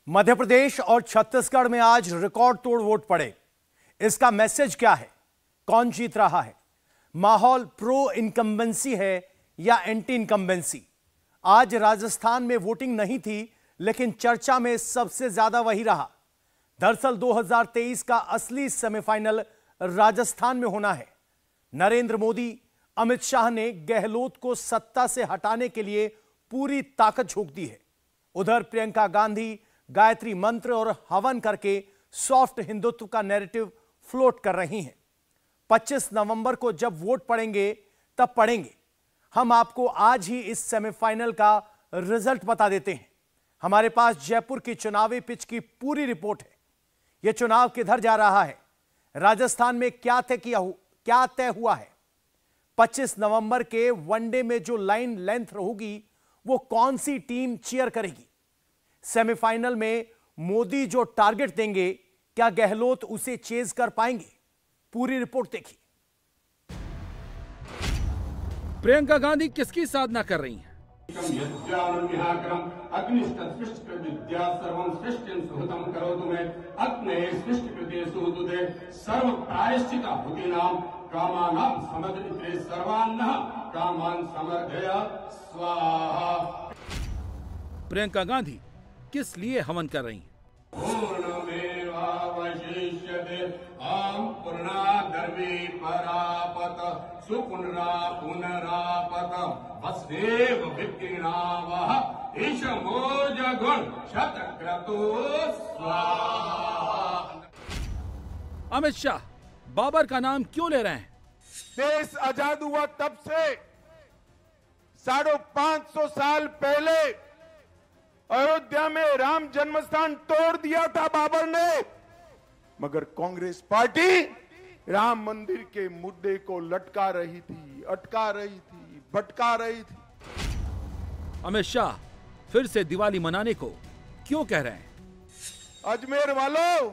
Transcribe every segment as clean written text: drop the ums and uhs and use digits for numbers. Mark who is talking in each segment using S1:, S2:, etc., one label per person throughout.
S1: मध्य प्रदेश और छत्तीसगढ़ में आज रिकॉर्ड तोड़ वोट पड़े। इसका मैसेज क्या है? कौन जीत रहा है? माहौल प्रो इनकम्बेंसी है या एंटी इनकम्बेंसी? आज राजस्थान में वोटिंग नहीं थी, लेकिन चर्चा में सबसे ज्यादा वही रहा। दरअसल 2023 का असली सेमीफाइनल राजस्थान में होना है। नरेंद्र मोदी, अमित शाह ने गहलोत को सत्ता से हटाने के लिए पूरी ताकत झोंक दी है। उधर प्रियंका गांधी गायत्री मंत्र और हवन करके सॉफ्ट हिंदुत्व का नैरेटिव फ्लोट कर रही हैं। 25 नवंबर को जब वोट पड़ेंगे तब पड़ेंगे। हम आपको आज ही इस सेमीफाइनल का रिजल्ट बता देते हैं। हमारे पास जयपुर की चुनावी पिच की पूरी रिपोर्ट है। यह चुनाव किधर जा रहा है, राजस्थान में क्या तय हुआ है, 25 नवंबर के वनडे में जो लाइन लेंथ रहेगी वो कौन सी टीम चीयर करेगी, सेमीफाइनल में मोदी जो टारगेट देंगे क्या गहलोत उसे चेज कर पाएंगे? पूरी रिपोर्ट देखिए।
S2: प्रियंका गांधी किसकी साधना कर रही हैं? प्रियंका गांधी किस लिए हवन कर रही हैं? अमित शाह बाबर का नाम क्यों ले रहे हैं?
S3: देश आजाद हुआ तब से 550 साल पहले अयोध्या में राम जन्मस्थान तोड़ दिया था बाबर ने, मगर कांग्रेस पार्टी राम मंदिर के मुद्दे को लटका रही थी, अटका रही थी, भटका रही थी।
S2: अमित शाह फिर से दिवाली मनाने को क्यों कह रहे हैं?
S3: अजमेर वालों,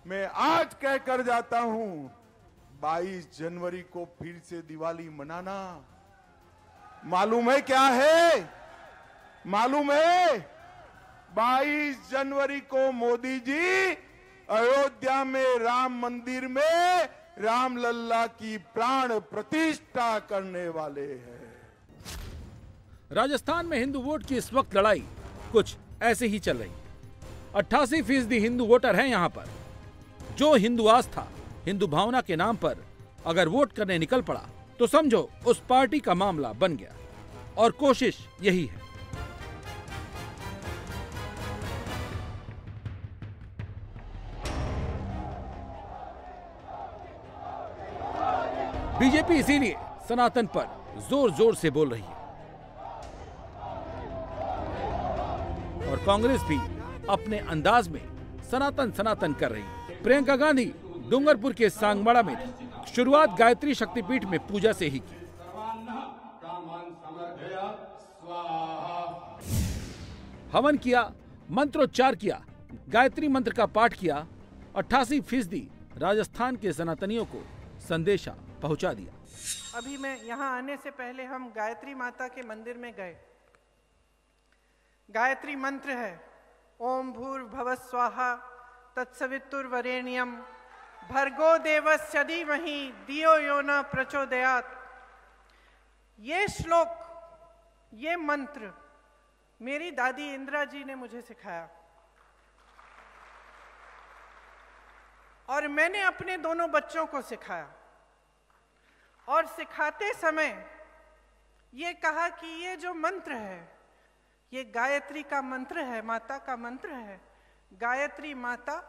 S3: मैं आज कहकर जाता हूं, 22 जनवरी को फिर से दिवाली मनाना। मालूम है क्या है? मालूम है 22 जनवरी को मोदी जी अयोध्या में राम मंदिर में रामलल्ला की प्राण प्रतिष्ठा करने वाले हैं।
S2: राजस्थान में हिंदू वोट की इस वक्त लड़ाई कुछ ऐसे ही चल रही। 88% हिंदू वोटर हैं यहाँ पर। जो हिंदू आस्था, हिंदू भावना के नाम पर अगर वोट करने निकल पड़ा तो समझो उस पार्टी का मामला बन गया, और कोशिश यही है। बीजेपी इसीलिए सनातन पर जोर जोर से बोल रही है, और कांग्रेस भी अपने अंदाज में सनातन सनातन कर रही है। प्रियंका गांधी डूंगरपुर के सांगवाड़ा में शुरुआत गायत्री शक्तिपीठ में पूजा से ही की। हवन किया, मंत्रोच्चार किया, गायत्री मंत्र का पाठ किया। 88% राजस्थान के सनातनियों को संदेशा पहुंचा दिया।
S4: अभी मैं यहाँ आने से पहले हम गायत्री माता के मंदिर में गए। गायत्री मंत्र है ओम भूर्भुवः स्वाहा तत्सवितुर्वरेण्यम भर्गो देवस्य धीमहि धियो यो न प्रचोदयात्। ये श्लोक, ये मंत्र मेरी दादी इंदिरा जी ने मुझे सिखाया, और मैंने अपने दोनों बच्चों को सिखाया। और सिखाते समय ये कहा कि ये जो मंत्र है, ये गायत्री का मंत्र है, माता का मंत्र है। गायत्री माता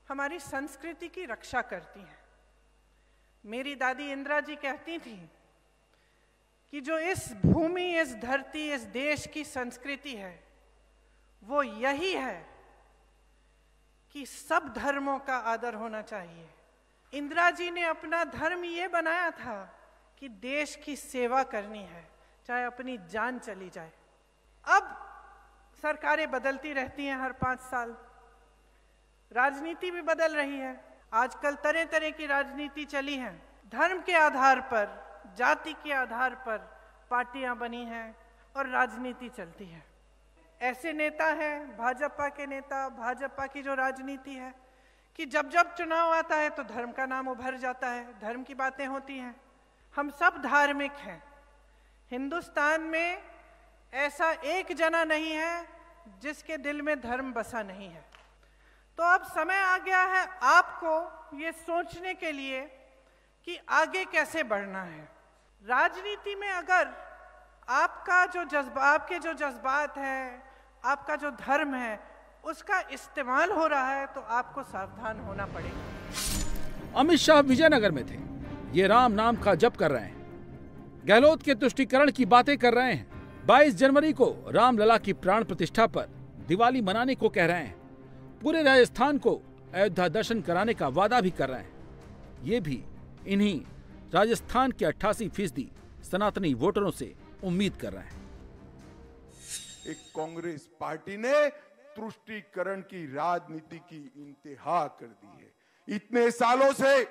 S4: हमारी संस्कृति की रक्षा करती है। मेरी दादी इंदिरा जी कहती थी कि जो इस भूमि, इस धरती, इस देश की संस्कृति है, वो यही है कि सब धर्मों का आदर होना चाहिए। इंदिरा जी ने अपना धर्म ये बनाया था कि देश की सेवा करनी है, चाहे अपनी जान चली जाए। अब सरकारें बदलती रहती हैं हर 5 साल, राजनीति भी बदल रही है। आजकल तरह तरह की राजनीति चली है। धर्म के आधार पर, जाति के आधार पर पार्टियां बनी हैं और राजनीति चलती है। ऐसे नेता हैं, भाजपा के नेता, भाजपा की जो राजनीति है कि जब जब चुनाव आता है तो धर्म का नाम उभर जाता है, धर्म की बातें होती हैं। हम सब धार्मिक हैं। हिंदुस्तान में ऐसा एक जना नहीं है जिसके दिल में धर्म बसा नहीं है। तो अब समय आ गया है आपको ये सोचने के लिए कि आगे कैसे बढ़ना है। राजनीति में अगर आपका जो आपके जो जज्बात हैं, आपका जो धर्म है, उसका इस्तेमाल हो रहा है तो आपको सावधान होना पड़ेगा।
S2: अमित शाह विजयनगर में थे, ये राम नाम का जप कर रहे हैं, गहलोत के तुष्टीकरण की बातें कर रहे हैं, 22 जनवरी को रामलला की प्राण प्रतिष्ठा पर दिवाली मनाने को कह रहे हैं, पूरे राजस्थान को अयोध्या दर्शन कराने का वादा भी कर रहे हैं। ये भी इन्हीं राजस्थान के 88% सनातनी वोटरों से उम्मीद कर रहे हैं।
S3: एक कांग्रेस पार्टी ने तुष्टीकरण की राजनीति की इंतहा कर दी है। इतने सालों से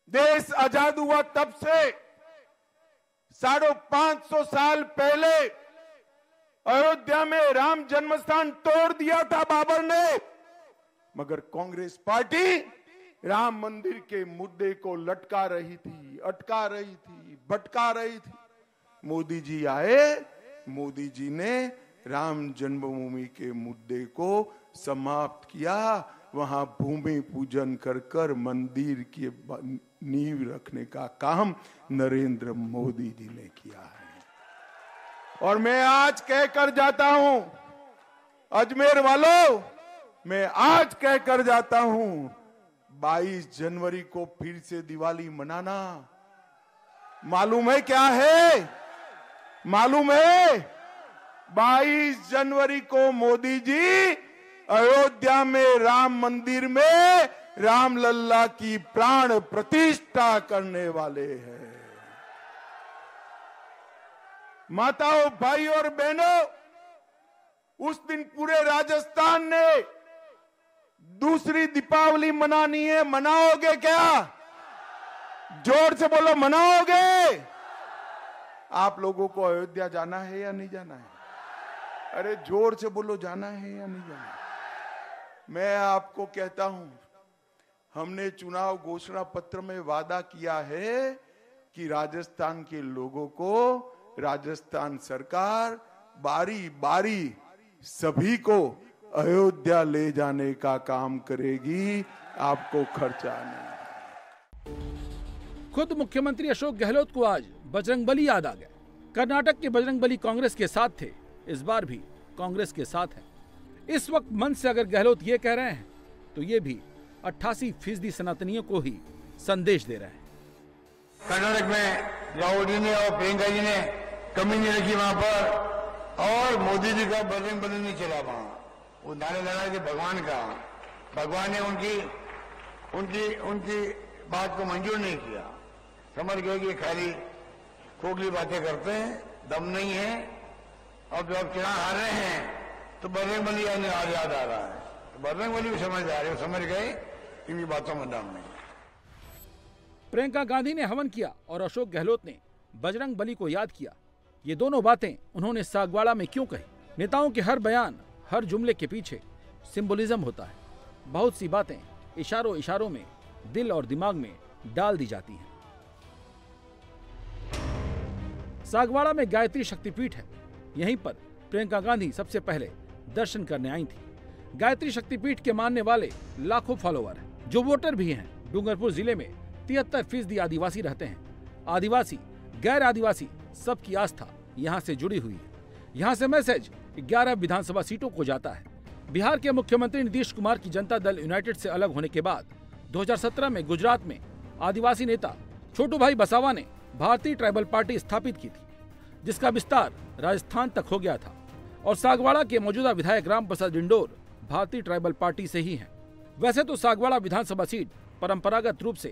S3: देश आजाद हुआ तब से 550 साल पहले अयोध्या में राम जन्मस्थान तोड़ दिया था बाबर ने, मगर कांग्रेस पार्टी राम मंदिर के मुद्दे को लटका रही थी, अटका रही थी, भटका रही थी। मोदी जी आए, मोदी जी ने राम जन्मभूमि के मुद्दे को समाप्त किया। वहां भूमि पूजन कर मंदिर की नींव रखने का काम नरेंद्र मोदी जी ने किया है। और मैं आज कहकर जाता हूं, अजमेर वालों, मैं आज कहकर जाता हूं, 22 जनवरी को फिर से दिवाली मनाना मालूम है क्या है? मालूम है 22 जनवरी को मोदी जी अयोध्या में राम मंदिर में रामलला की प्राण प्रतिष्ठा करने वाले हैं। माताओं, भाई और बहनों, उस दिन पूरे राजस्थान ने दूसरी दीपावली मनानी है। मनाओगे क्या? जोर से बोलो, मनाओगे? आप लोगों को अयोध्या जाना है या नहीं जाना है? अरे जोर से बोलो, जाना है या नहीं जाना है? मैं आपको कहता हूं, हमने चुनाव घोषणा पत्र में वादा किया है कि राजस्थान के लोगों को राजस्थान सरकार बारी बारी सभी को अयोध्या ले जाने का काम करेगी, आपको खर्चा नहीं।
S2: खुद मुख्यमंत्री अशोक गहलोत को आज बजरंगबली याद आ गया। कर्नाटक के बजरंगबली कांग्रेस के साथ थे, इस बार भी कांग्रेस के साथ है। इस वक्त मन से अगर गहलोत ये कह रहे हैं तो ये भी 88% सनातनियों को ही संदेश दे रहे हैं।
S5: कर्नाटक में राहुल जी ने और प्रियंका जी ने कमी नहीं रखी वहां पर, और मोदी जी का बजरंगबली नहीं चला वहां। वो नारे लगा के भगवान का, भगवान ने उनकी बात को मंजूर नहीं किया। समझ गए कि खाली खोखली बातें करते हैं, दम नहीं है, और जब चुनाव हार रहे हैं तो बजरंगबली याद आ रहा है। तो बजरंगबली भी समझ आ रहे, समझ गए इनकी बातों में दम नहीं।
S2: प्रियंका गांधी ने हवन किया और अशोक गहलोत ने बजरंगबली को याद किया। ये दोनों बातें उन्होंने सागवाड़ा में क्यों कही? नेताओं के हर बयान, हर जुमले के पीछे सिंबोलिज्म होता है। बहुत सी बातें इशारों इशारों में दिल और दिमाग में डाल दी जाती हैं। सागवाड़ा में गायत्री शक्तिपीठ है। यहीं पर प्रियंका गांधी सबसे पहले दर्शन करने आई थी। गायत्री शक्तिपीठ के मानने वाले लाखों फॉलोअर हैं, जो वोटर भी हैं। डूंगरपुर जिले में 73% आदिवासी रहते हैं। आदिवासी, गैर आदिवासी, सबकी आस्था यहाँ से जुड़ी हुई है। यहाँ से मैसेज 11 विधानसभा सीटों को जाता है। बिहार के मुख्यमंत्री नीतीश कुमार की जनता दल यूनाइटेड से अलग होने के बाद 2017 में गुजरात में आदिवासी नेता छोटूभाई बसावा ने भारतीय ट्राइबल पार्टी स्थापित की थी, जिसका विस्तार राजस्थान तक हो गया था। और सागवाड़ा के मौजूदा विधायक राम प्रसाद डिंडोर भारतीय ट्राइबल पार्टी से ही हैं। वैसे तो सागवाड़ा विधानसभा सीट परंपरागत रूप से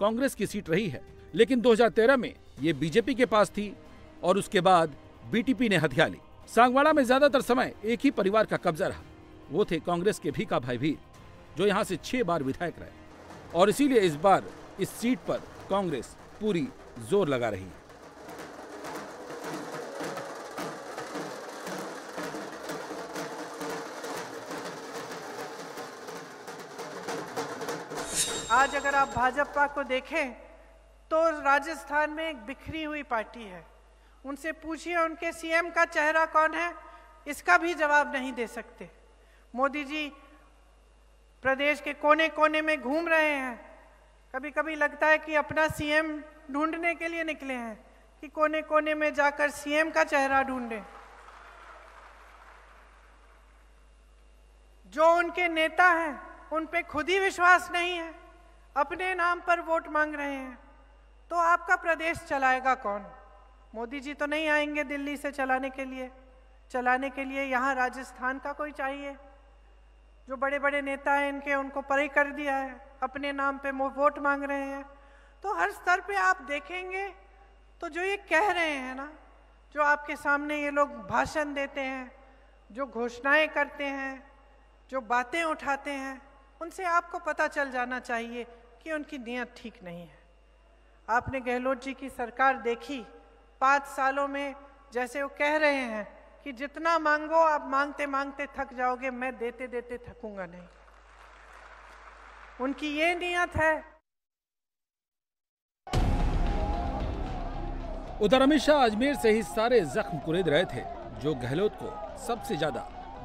S2: कांग्रेस की सीट रही है, लेकिन 2013 में ये बीजेपी के पास थी और उसके बाद बीटीपी ने हथिया ली। सागवाड़ा में ज्यादातर समय एक ही परिवार का कब्जा रहा। वो थे कांग्रेस के भीखा भाई भीर, जो यहाँ से 6 बार विधायक रहे, और इसीलिए इस बार इस सीट पर कांग्रेस पूरी जोर लगा रही है।
S4: आज अगर आप भाजपा को देखें तो राजस्थान में एक बिखरी हुई पार्टी है। उनसे पूछिए उनके सीएम का चेहरा कौन है, इसका भी जवाब नहीं दे सकते। मोदी जी प्रदेश के कोने कोने में घूम रहे हैं। कभी कभी लगता है कि अपना सीएम ढूंढने के लिए निकले हैं कि कोने कोने में जाकर सीएम का चेहरा ढूंढें। जो उनके नेता हैं उन पे खुद ही विश्वास नहीं है, अपने नाम पर वोट मांग रहे हैं, तो आपका प्रदेश चलाएगा कौन? मोदी जी तो नहीं आएंगे दिल्ली से चलाने के लिए यहाँ राजस्थान का कोई चाहिए। जो बड़े बड़े नेता हैं इनके, उनको परे कर दिया है, अपने नाम पे वोट मांग रहे हैं। तो हर स्तर पे आप देखेंगे तो जो ये कह रहे हैं ना, जो आपके सामने ये लोग भाषण देते हैं, जो घोषणाएं करते हैं, जो बातें उठाते हैं, उनसे आपको पता चल जाना चाहिए कि उनकी नीयत ठीक नहीं है। आपने गहलोत जी की सरकार देखी, 5 सालों में जैसे वो कह रहे हैं कि जितना मांगो आप मांगते मांगते थक जाओगे, मैं देते देते थकूंगा नहीं। उनकी ये नीयत है।
S2: उधर अमित शाह अजमेर से ही सारे जख्म कुरेद रहे थे जो गहलोत को सबसे ज्यादा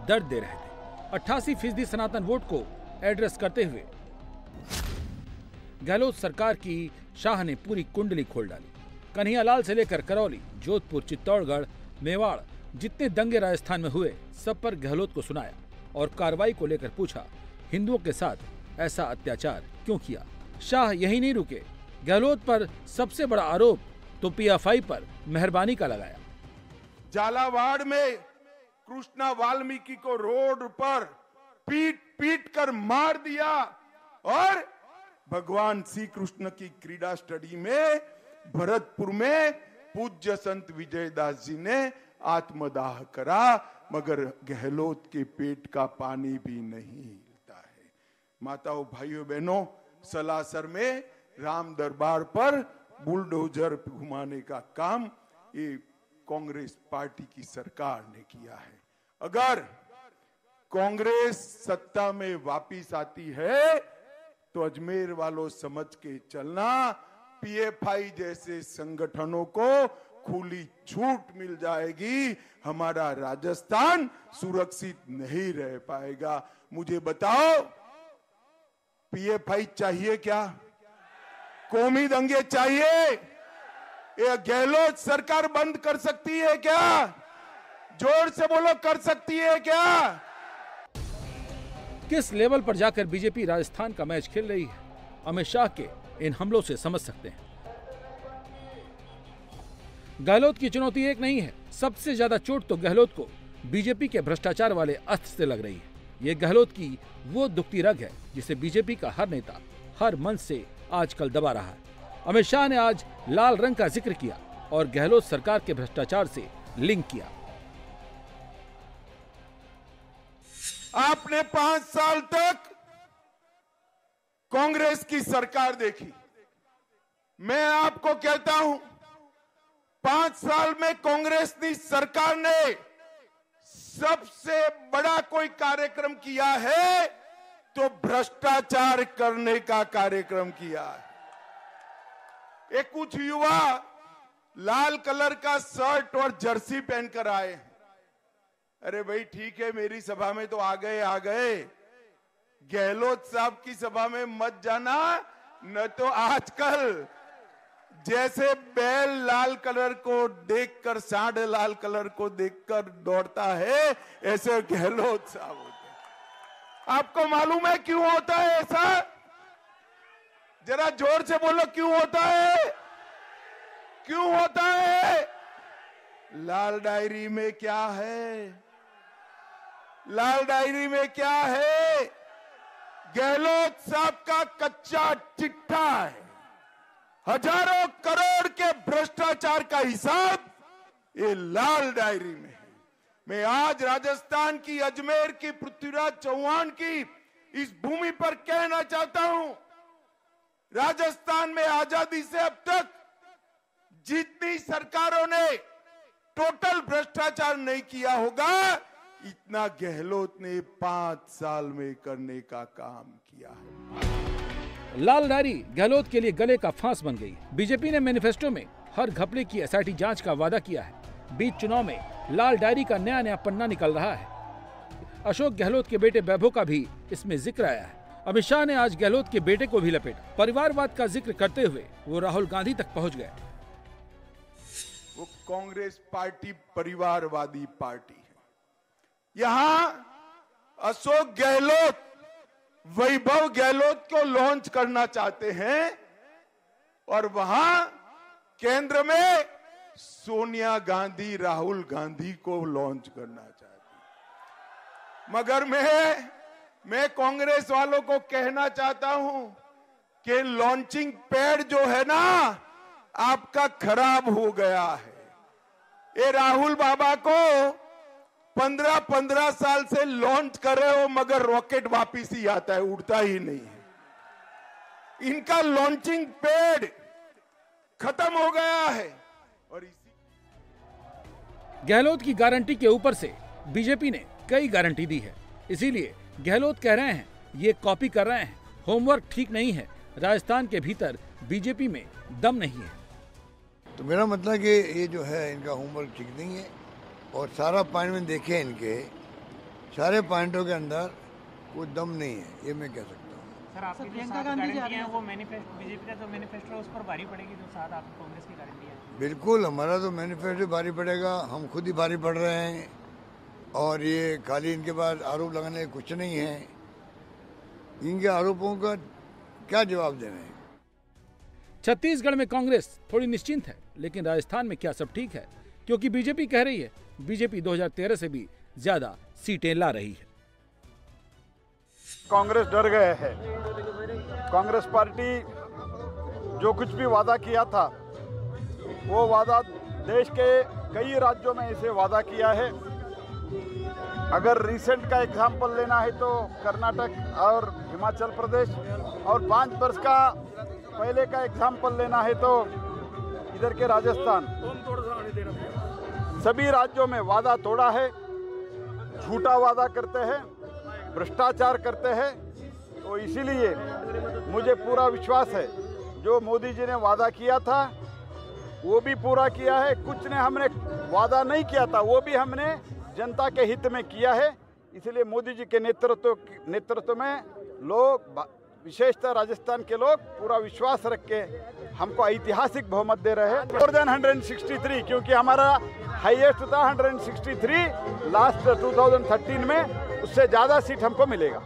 S2: दर्द दे रहे थे। 88% सनातन वोट को एड्रेस करते हुए गहलोत सरकार की शाह ने पूरी कुंडली खोल डाली। कन्हैयालाल से लेकर करौली, जोधपुर, चित्तौड़गढ़, मेवाड़, जितने दंगे राजस्थान में हुए सब पर गहलोत को सुनाया और कार्रवाई को लेकर पूछा, हिंदुओं के साथ ऐसा अत्याचार क्यों किया? शाह यही नहीं रुके, गहलोत पर सबसे बड़ा आरोप तो पीएफआई पर मेहरबानी का लगाया।
S3: झालावाड़ में कृष्णा वाल्मीकि को रोड पर पीट पीट कर मार दिया और भगवान श्री कृष्ण की क्रीड़ा स्टडी में भरतपुर में पूज्य संत विजयदास जी ने आत्मदाह करा, मगर गहलोत के पेट का पानी भी नहीं हिलता है। माताओं, भाइयों, बहनों, सलासर में राम दरबार पर बुलडोजर घुमाने का काम ये कांग्रेस पार्टी की सरकार ने किया है। अगर कांग्रेस सत्ता में वापिस आती है तो अजमेर वालों समझ के चलना, पीएफआई जैसे संगठनों को खुली छूट मिल जाएगी, हमारा राजस्थान सुरक्षित नहीं रह पाएगा। मुझे बताओ, पीएफआई चाहिए क्या? कौमी दंगे चाहिए? ये गहलोत सरकार बंद कर सकती है क्या? जोर से बोलो, कर सकती है क्या?
S2: किस लेवल पर जाकर बीजेपी राजस्थान का मैच खेल रही है, अमित शाह के इन हमलों से समझ सकते हैं। गहलोत की चुनौती एक नहीं है, सबसे ज्यादा चोट तो गहलोत को बीजेपी के भ्रष्टाचार वाले अस्त्र से लग रही है। ये गहलोत की वो दुखती रग है जिसे बीजेपी का हर नेता हर मंच से आजकल दबा रहा है। अमित शाह ने आज लाल रंग का जिक्र किया और गहलोत सरकार के भ्रष्टाचार से लिंक किया।
S3: आपने 5 साल तक कांग्रेस की सरकार देखी। मैं आपको कहता हूं, 5 साल में कांग्रेस की सरकार ने सबसे बड़ा कोई कार्यक्रम किया है तो भ्रष्टाचार करने का कार्यक्रम किया है। एक कुछ युवा लाल कलर का शर्ट और जर्सी पहनकर आए हैं। अरे भाई ठीक है, मेरी सभा में तो आ गए, गहलोत साहब की सभा में मत जाना, न तो आजकल जैसे बैल लाल कलर को देखकर, सांड लाल कलर को देखकर दौड़ता है, ऐसे गहलोत साहब होते हैं। आपको मालूम है क्यों होता है ऐसा? जरा जोर से बोलो, क्यों होता है? क्यों होता है? लाल डायरी में क्या है? लाल डायरी में क्या है? गहलोत साहब का कच्चा चिट्ठा है। हजारों करोड़ के भ्रष्टाचार का हिसाब ये लाल डायरी में है। मैं आज राजस्थान की, अजमेर की, पृथ्वीराज चौहान की इस भूमि पर कहना चाहता हूं, राजस्थान में आजादी से अब तक जितनी सरकारों ने टोटल भ्रष्टाचार नहीं किया होगा, इतना गहलोत ने 5 साल में करने का काम किया है।
S2: लाल डायरी गहलोत के लिए गले का फांस बन गई। बीजेपी ने मैनिफेस्टो में हर घपले की एसआईटी जांच का वादा किया है। बीच चुनाव में लाल डायरी का नया नया पन्ना निकल रहा है। अशोक गहलोत के बेटे वैभव का भी इसमें जिक्र आया है। अमित शाह ने आज गहलोत के बेटे को भी लपेटा। परिवारवाद का जिक्र करते हुए वो राहुल गांधी तक पहुंच गए।
S3: वो कांग्रेस पार्टी परिवारवादी पार्टी है। यहां अशोक गहलोत वैभव गहलोत को लॉन्च करना चाहते हैं और वहां केंद्र में सोनिया गांधी राहुल गांधी को लॉन्च करना चाहती है। मगर मैं कांग्रेस वालों को कहना चाहता हूं कि लॉन्चिंग पैड जो है ना आपका खराब हो गया है। ये राहुल बाबा को 15 साल से लॉन्च कर रहे हो मगर रॉकेट वापिस ही आता है, उड़ता ही नहीं है। इनका लॉन्चिंग पैड खत्म हो गया है। और
S2: गहलोत की गारंटी के ऊपर से बीजेपी ने कई गारंटी दी है। इसीलिए गहलोत कह रहे हैं ये कॉपी कर रहे हैं, होमवर्क ठीक नहीं है। राजस्थान के भीतर बीजेपी में दम नहीं है।
S6: तो मेरा मतलब कि ये जो है इनका होमवर्क ठीक नहीं है और सारा पॉइंट में देखे इनके सारे पॉइंटों के अंदर कोई दम नहीं है, ये मैं कह सकता हूँ।
S7: सर आपकी जो 7 गारंटियां हैं वो मैनिफेस्टो बीजेपी का जो मैनिफेस्टो है उस पर भारी पड़ेगी जो 7 आप कांग्रेस की गारंटियां हैं।
S6: बिल्कुल, हमारा तो मैनिफेस्टो भारी पड़ेगा, हम खुद ही भारी पड़ रहे हैं और ये खाली इनके पास आरोप लगाने कुछ नहीं है। इनके आरोपों का क्या जवाब देना है।
S2: छत्तीसगढ़ में कांग्रेस थोड़ी निश्चिंत है, लेकिन राजस्थान में क्या सब ठीक है? क्योंकि बीजेपी कह रही है बीजेपी 2013 से भी ज्यादा सीटें ला रही है।
S8: कांग्रेस डर गए हैं। कांग्रेस पार्टी जो कुछ भी वादा किया था वो वादा देश के कई राज्यों में इसे वादा किया है। अगर रिसेंट का एग्जाम्पल लेना है तो कर्नाटक और हिमाचल प्रदेश, और 5 वर्ष का पहले का एग्जाम्पल लेना है तो इधर के राजस्थान, सभी राज्यों में वादा तोड़ा है, झूठा वादा करते हैं, भ्रष्टाचार करते हैं। तो इसीलिए मुझे पूरा विश्वास है जो मोदी जी ने वादा किया था वो भी पूरा किया है। कुछ ने हमने वादा नहीं किया था वो भी हमने जनता के हित में किया है। इसलिए मोदी जी के नेतृत्व में लोग, विशेषतः राजस्थान के लोग, पूरा विश्वास रख के हमको ऐतिहासिक बहुमत दे रहे हैं। मोर देन 163, क्योंकि हमारा हाईएस्ट था 163 लास्ट 2013 में, उससे ज़्यादा सीट हमको मिलेगा।